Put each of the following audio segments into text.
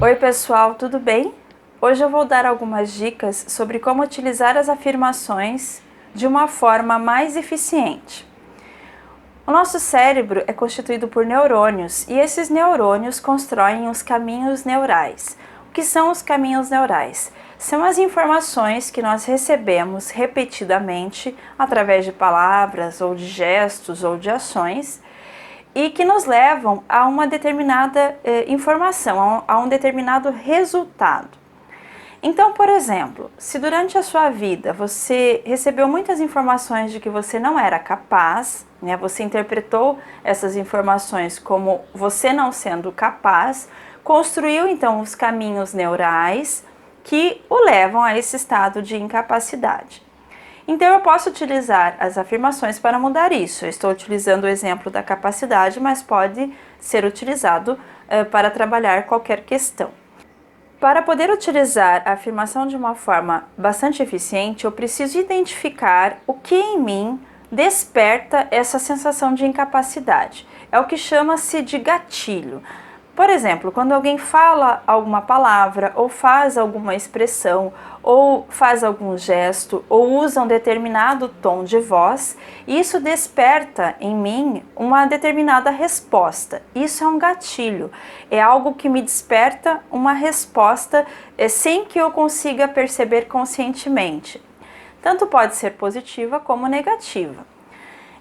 Oi pessoal, tudo bem? Hoje eu vou dar algumas dicas sobre como utilizar as afirmações de uma forma mais eficiente. O nosso cérebro é constituído por neurônios e esses neurônios constroem os caminhos neurais. O que são os caminhos neurais? São as informações que nós recebemos repetidamente através de palavras ou de gestos ou de ações e que nos levam a uma determinada informação, a um determinado resultado. Então, por exemplo, se durante a sua vida você recebeu muitas informações de que você não era capaz, né, você interpretou essas informações como você não sendo capaz, construiu então os caminhos neurais que o levam a esse estado de incapacidade. Então eu posso utilizar as afirmações para mudar isso. Eu estou utilizando o exemplo da capacidade, mas pode ser utilizado para trabalhar qualquer questão. Para poder utilizar a afirmação de uma forma bastante eficiente, eu preciso identificar o que em mim desperta essa sensação de incapacidade. É o que chama-se de gatilho. Por exemplo, quando alguém fala alguma palavra, ou faz alguma expressão, ou faz algum gesto, ou usa um determinado tom de voz, isso desperta em mim uma determinada resposta. Isso é um gatilho, é algo que me desperta uma resposta sem que eu consiga perceber conscientemente. Tanto pode ser positiva como negativa.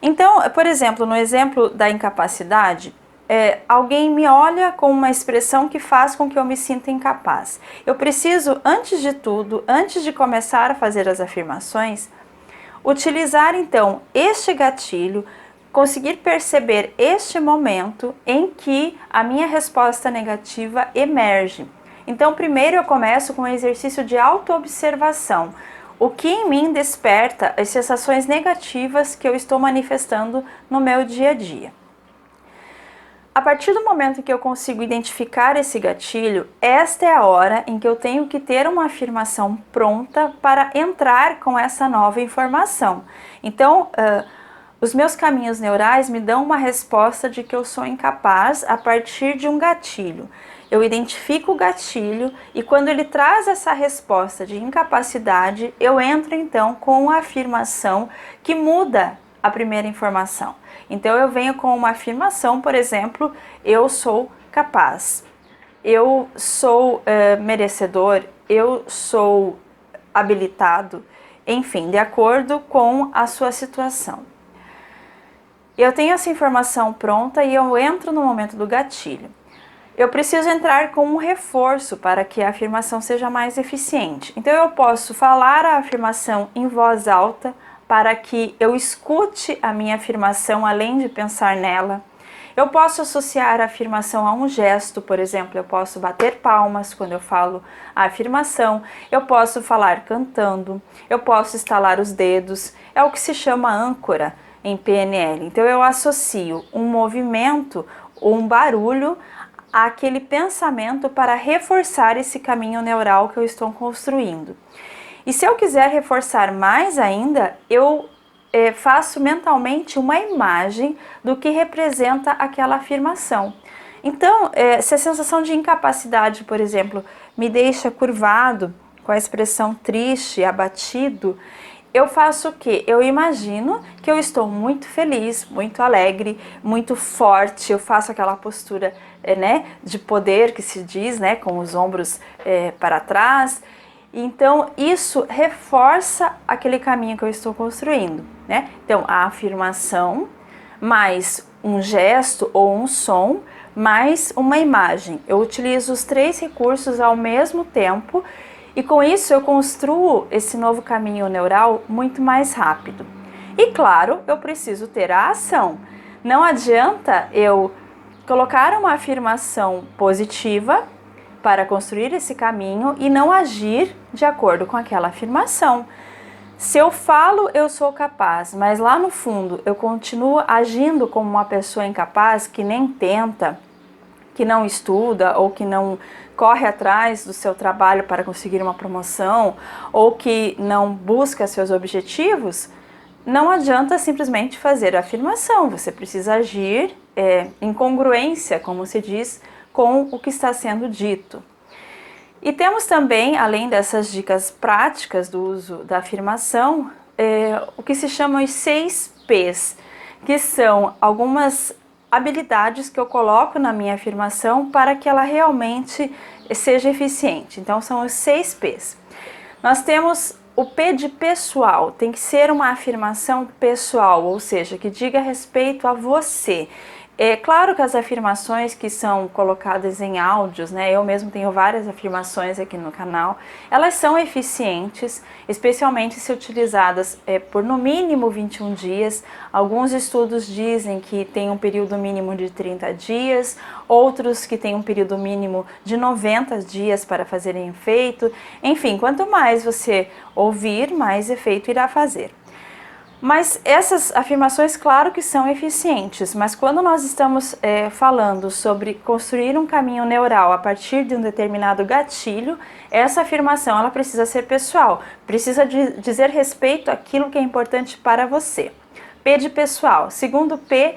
Então, por exemplo, no exemplo da incapacidade, alguém me olha com uma expressão que faz com que eu me sinta incapaz. Eu preciso, antes de tudo, antes de começar a fazer as afirmações, utilizar então este gatilho, conseguir perceber este momento em que a minha resposta negativa emerge. Então, primeiro eu começo com um exercício de autoobservação. O que em mim desperta as sensações negativas que eu estou manifestando no meu dia a dia. A partir do momento em que eu consigo identificar esse gatilho, esta é a hora em que eu tenho que ter uma afirmação pronta para entrar com essa nova informação. Então, os meus caminhos neurais me dão uma resposta de que eu sou incapaz a partir de um gatilho. Eu identifico o gatilho e quando ele traz essa resposta de incapacidade, eu entro então com a afirmação que muda a primeira informação. Então eu venho com uma afirmação, por exemplo, eu sou capaz, eu sou merecedor, eu sou habilitado, enfim, de acordo com a sua situação. Eu tenho essa informação pronta e eu entro no momento do gatilho. Eu preciso entrar com um reforço para que a afirmação seja mais eficiente. Então eu posso falar a afirmação em voz alta, para que eu escute a minha afirmação além de pensar nela. Eu posso associar a afirmação a um gesto, por exemplo, eu posso bater palmas quando eu falo a afirmação, eu posso falar cantando, eu posso estalar os dedos, é o que se chama âncora em PNL. Então eu associo um movimento ou um barulho àquele pensamento para reforçar esse caminho neural que eu estou construindo. E se eu quiser reforçar mais ainda, eu faço mentalmente uma imagem do que representa aquela afirmação. Então, se a sensação de incapacidade, por exemplo, me deixa curvado, com a expressão triste, abatido, eu faço o quê? Eu imagino que eu estou muito feliz, muito alegre, muito forte, eu faço aquela postura de poder que se diz, com os ombros para trás. Então, isso reforça aquele caminho que eu estou construindo, Então, a afirmação, mais um gesto ou um som, mais uma imagem. Eu utilizo os três recursos ao mesmo tempo e com isso eu construo esse novo caminho neural muito mais rápido. E claro, eu preciso ter a ação. Não adianta eu colocar uma afirmação positiva para construir esse caminho e não agir de acordo com aquela afirmação. Se eu falo eu sou capaz, mas lá no fundo eu continuo agindo como uma pessoa incapaz que nem tenta, que não estuda ou que não corre atrás do seu trabalho para conseguir uma promoção ou que não busca seus objetivos, não adianta simplesmente fazer a afirmação. Você precisa agir em congruência, como se diz, com o que está sendo dito. E temos também, além dessas dicas práticas do uso da afirmação, o que se chama os 6 P's, que são algumas habilidades que eu coloco na minha afirmação para que ela realmente seja eficiente. Então são os 6 P's. Nós temos o P de pessoal, tem que ser uma afirmação pessoal, ou seja, que diga respeito a você. É claro que as afirmações que são colocadas em áudios, né, eu mesmo tenho várias afirmações aqui no canal, elas são eficientes, especialmente se utilizadas por no mínimo 21 dias. Alguns estudos dizem que tem um período mínimo de 30 dias, outros que tem um período mínimo de 90 dias para fazerem efeito. Enfim, quanto mais você ouvir, mais efeito irá fazer. Mas essas afirmações, claro que são eficientes, mas quando nós estamos falando sobre construir um caminho neural a partir de um determinado gatilho, essa afirmação ela precisa ser pessoal, precisa dizer respeito àquilo que é importante para você. P de pessoal. Segundo P,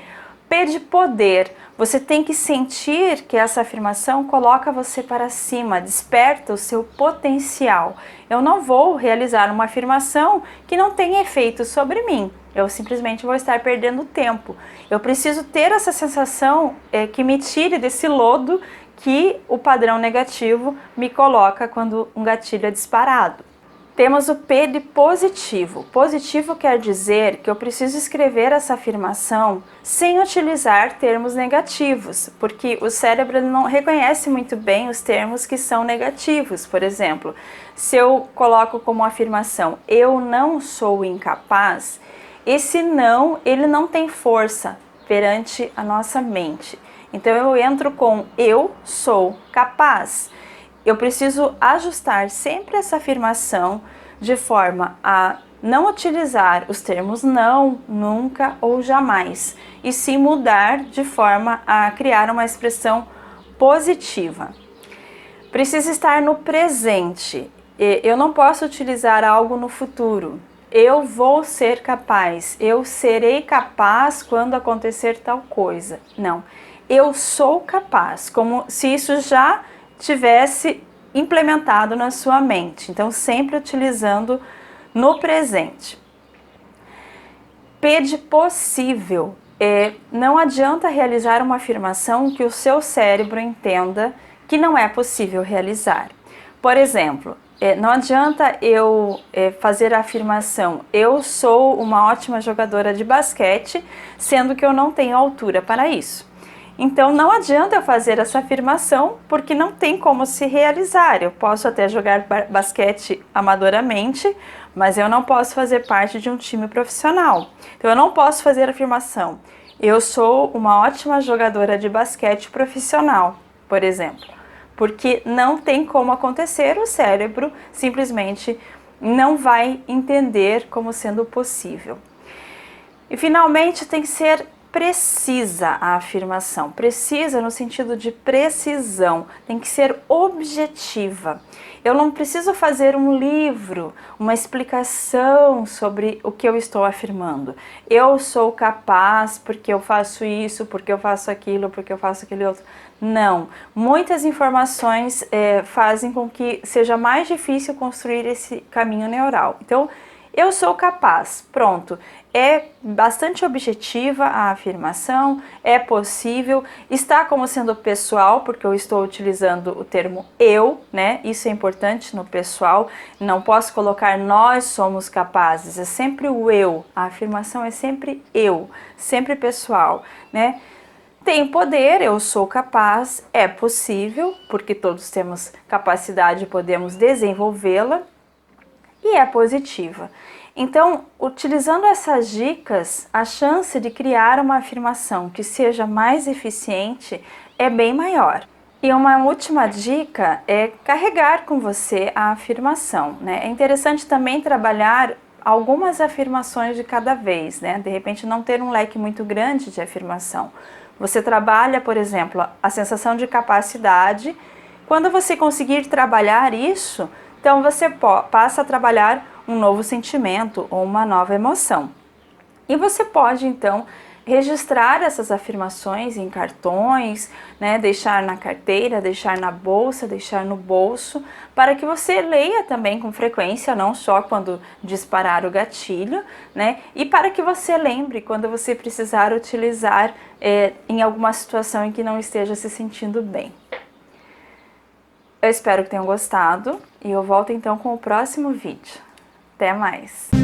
P de poder. Você tem que sentir que essa afirmação coloca você para cima, desperta o seu potencial. Eu não vou realizar uma afirmação que não tem efeito sobre mim. Eu simplesmente vou estar perdendo tempo. Eu preciso ter essa sensação que me tire desse lodo que o padrão negativo me coloca quando um gatilho é disparado. Temos o P de positivo. Positivo quer dizer que eu preciso escrever essa afirmação sem utilizar termos negativos, porque o cérebro não reconhece muito bem os termos que são negativos. Por exemplo, se eu coloco como afirmação, eu não sou incapaz, esse não, ele não tem força perante a nossa mente. Então eu entro com eu sou capaz. Eu preciso ajustar sempre essa afirmação de forma a não utilizar os termos não, nunca ou jamais, e sim mudar de forma a criar uma expressão positiva. Precisa estar no presente. Eu não posso utilizar algo no futuro. Eu vou ser capaz, eu serei capaz quando acontecer tal coisa. Não, eu sou capaz, como se isso já tivesse implementado na sua mente. Então, sempre utilizando no presente. P de possível. Não adianta realizar uma afirmação que o seu cérebro entenda que não é possível realizar. Por exemplo, não adianta eu fazer a afirmação eu sou uma ótima jogadora de basquete, sendo que eu não tenho altura para isso. Então não adianta eu fazer essa afirmação porque não tem como se realizar. Eu posso até jogar basquete amadoramente, mas eu não posso fazer parte de um time profissional. Então eu não posso fazer a afirmação eu sou uma ótima jogadora de basquete profissional, por exemplo, porque não tem como acontecer, o cérebro simplesmente não vai entender como sendo possível. E finalmente tem que ser precisa a afirmação, precisa no sentido de precisão, tem que ser objetiva. Eu não preciso fazer um livro, uma explicação sobre o que eu estou afirmando. Eu sou capaz porque eu faço isso, porque eu faço aquilo, porque eu faço aquele outro. Não, muitas informações fazem com que seja mais difícil construir esse caminho neural. Então, eu sou capaz, pronto. É bastante objetiva a afirmação, é possível, está como sendo pessoal, porque eu estou utilizando o termo eu, né? Isso é importante no pessoal, não posso colocar nós somos capazes, é sempre o eu, a afirmação é sempre eu, sempre pessoal, né? Tenho poder, eu sou capaz, é possível, porque todos temos capacidade e podemos desenvolvê-la, e é positiva. Então, utilizando essas dicas, a chance de criar uma afirmação que seja mais eficiente é bem maior. E uma última dica é carregar com você a afirmação, né? É interessante também trabalhar algumas afirmações de cada vez, né? De repente não ter um leque muito grande de afirmação. Você trabalha, por exemplo, a sensação de capacidade. Quando você conseguir trabalhar isso, então você passa a trabalhar um novo sentimento ou uma nova emoção. E você pode, então, registrar essas afirmações em cartões, né, deixar na carteira, deixar na bolsa, deixar no bolso, para que você leia também com frequência, não só quando disparar o gatilho, né, e para que você lembre quando você precisar utilizar em alguma situação em que não esteja se sentindo bem. Eu espero que tenham gostado e eu volto então com o próximo vídeo. Até mais!